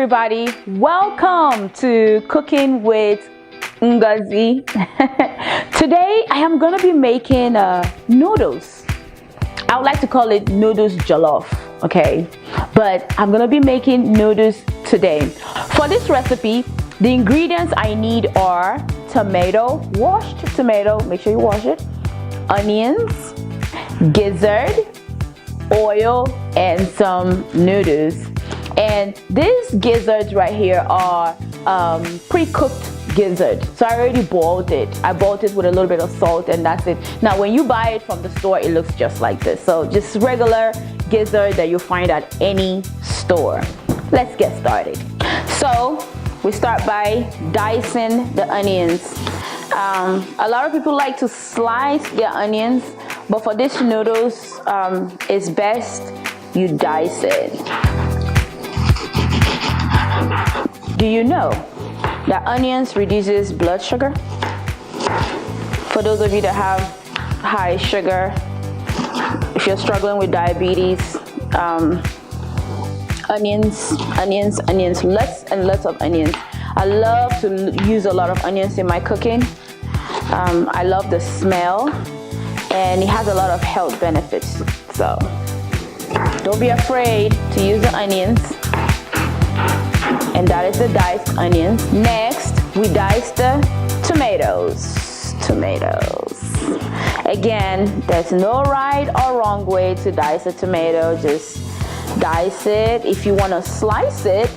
everybody, welcome to Cooking with Ngozi. Today I am gonna be making noodles. I would like to call it noodles jollof, okay? But I'm gonna be making noodles today. For this recipe, the ingredients I need are tomato, washed tomato, make sure you wash it, onions, gizzard, oil, and some noodles. And these gizzards right here are pre-cooked gizzard. So I already boiled it. I boiled it with a little bit of salt and that's it. Now when you buy it from the store, it looks just like this. So just regular gizzard that you'll find at any store. Let's get started. So we start by dicing the onions. A lot of people like to slice their onions, but for this noodles, it's best you dice it. Do you know that onions reduces blood sugar? For those of you that have high sugar, if you're struggling with diabetes, onions, lots and lots of onions. I love to use a lot of onions in my cooking. I love the smell and it has a lot of health benefits. So don't be afraid to use the onions. And that is the diced onions. Next, we dice the tomatoes. Again, there's no right or wrong way to dice a tomato. Just dice it. If you want to slice it,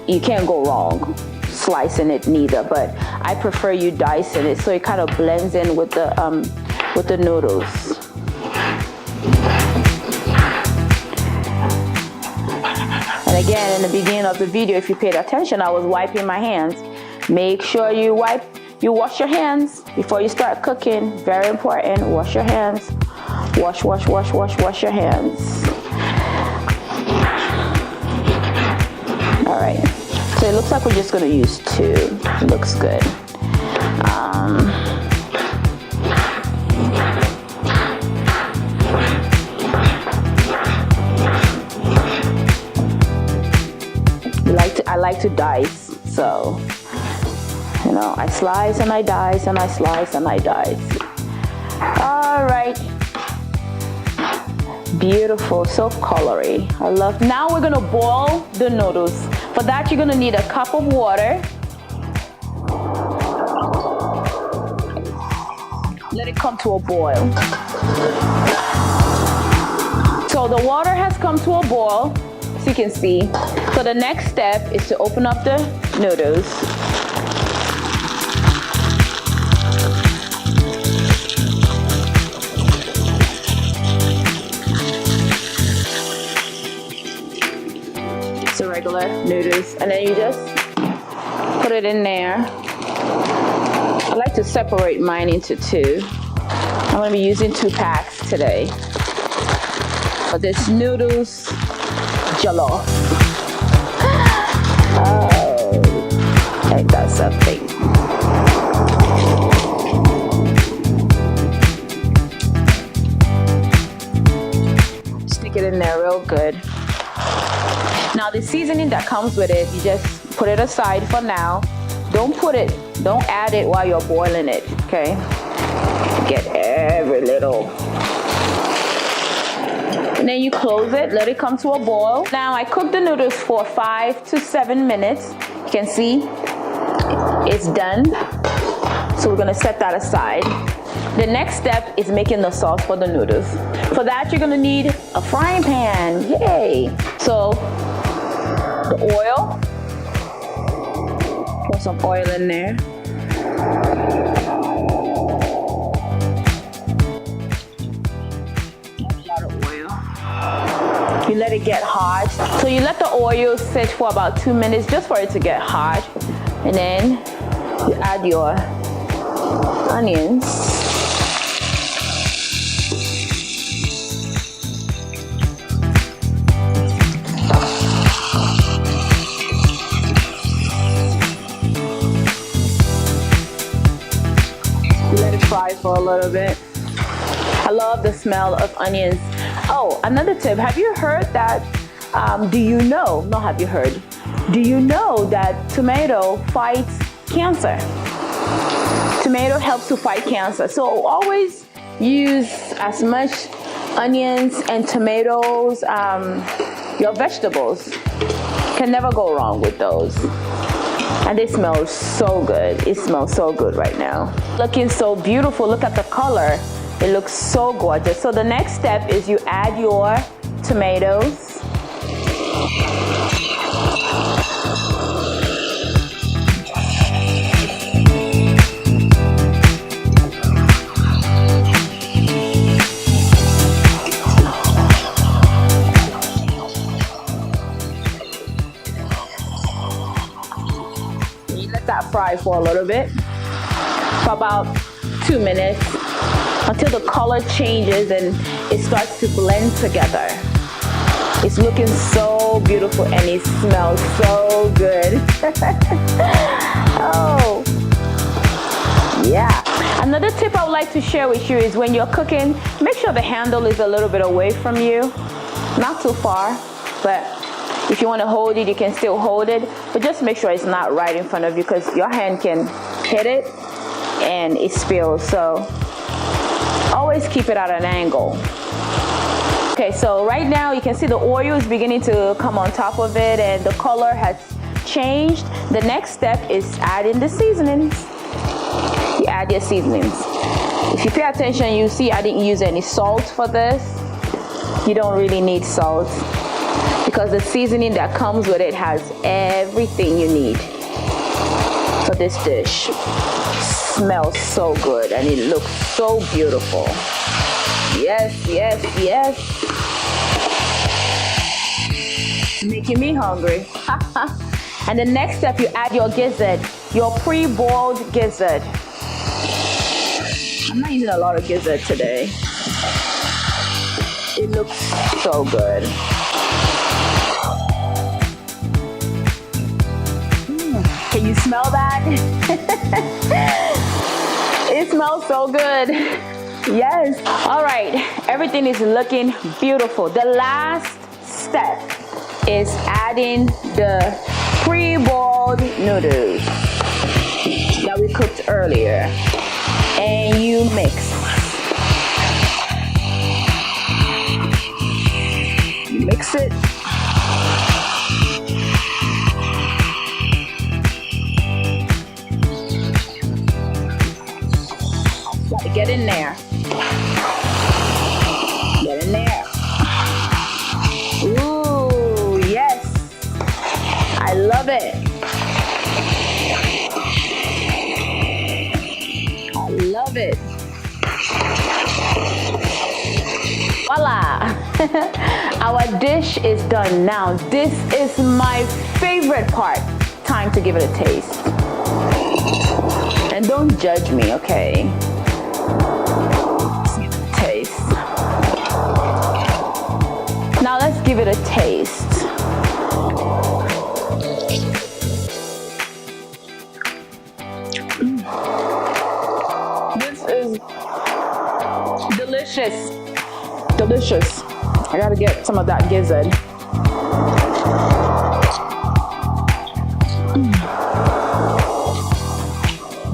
you can't go wrong slicing it neither. But I prefer you dicing it so it kind of blends in with the noodles. And again, in the beginning of the video, if you paid attention, I was wiping my hands. Make sure you wash your hands before you start cooking. Very important, wash your hands. Wash your hands. All right, so it looks like we're just gonna use 2. It looks good. I like to dice, so you know, I slice and I dice and I slice and I dice. All right, beautiful, so colory. I love. Now we're gonna boil the noodles. For that, you're gonna need a cup of water. Let it come to a boil. So the water has come to a boil, as you can see. So the next step is to open up the noodles. It's a regular noodles, and then you just put it in there. I like to separate mine into 2. I'm going to be using 2 packs today for this noodles jollof. Oh, ain't that something? Stick it in there real good. Now the seasoning that comes with it, you just put it aside for now. Don't add it while you're boiling it, okay? Get every little. And then you close it, let it come to a boil. Now I cook the noodles for 5 to 7 minutes. You can see it's done. So we're gonna set that aside. The next step is making the sauce for the noodles. For that, you're gonna need a frying pan, yay. So the oil, pour some oil in there. You let it get hot. So you let the oil sit for about 2 minutes just for it to get hot. And then you add your onions. Let it fry for a little bit. I love the smell of onions. Oh, another tip, have you heard that, do you know, not have you heard, do you know that tomato fights cancer? Tomato helps to fight cancer. So always use as much onions and tomatoes, your vegetables. Can never go wrong with those. And they smell so good. It smells so good right now. Looking so beautiful. Look at the color. It looks so gorgeous. So the next step is you add your tomatoes. Let that fry for a little bit, for about 2 minutes, until the color changes and it starts to blend together. It's looking so beautiful and it smells so good. Oh, yeah. Another tip I would like to share with you is when you're cooking, make sure the handle is a little bit away from you. Not too far, but if you want to hold it, you can still hold it, but just make sure it's not right in front of you because your hand can hit it and it spills. So always keep it at an angle. Okay, so right now you can see the oil is beginning to come on top of it and the color has changed. The next step is adding the seasonings. You add your seasonings. If you pay attention, you see I didn't use any salt for this. You don't really need salt because the seasoning that comes with it has everything you need for this dish. Smells so good and it looks so beautiful. Yes, yes, yes. Making me hungry. And the next step, you add your gizzard, your pre-boiled gizzard. I'm not using a lot of gizzard today. It looks so good. Can you smell that? It smells so good. Yes. All right, everything is looking beautiful. The last step is adding the pre-boiled noodles that we cooked earlier. And you mix. You mix it. Gotta get in there. Get in there. Ooh, yes. I love it. I love it. Voila. Our dish is done now. This is my favorite part. Time to give it a taste. And don't judge me, okay? Taste. Now let's give it a taste. This is delicious. Delicious. I gotta get some of that gizzard.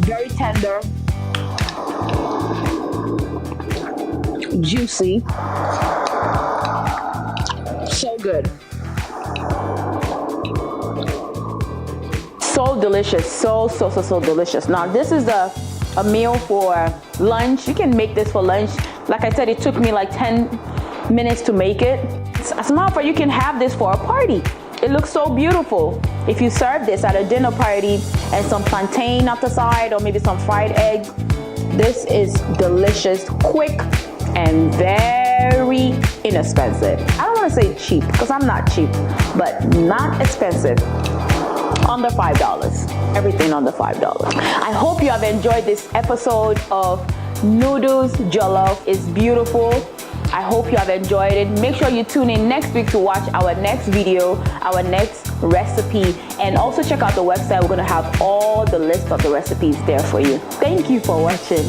Very tender. Juicy. So good. So delicious. So delicious. Now this is a meal for lunch. You can make this for lunch. Like I said, it took me like 10 minutes to make it. As a matter of fact, you can have this for a party. It looks so beautiful. If you serve this at a dinner party and some plantain at the side or maybe some fried egg, this is delicious, quick, and very inexpensive. I don't want to say cheap because I'm not cheap, but not expensive. Under $5. Everything under $5. I hope you have enjoyed this episode of Noodles Jollof. It's beautiful. I hope you have enjoyed it. Make sure you tune in next week to watch our next video, our next recipe, and also check out the website. We're going to have all the list of the recipes there for you. Thank you for watching.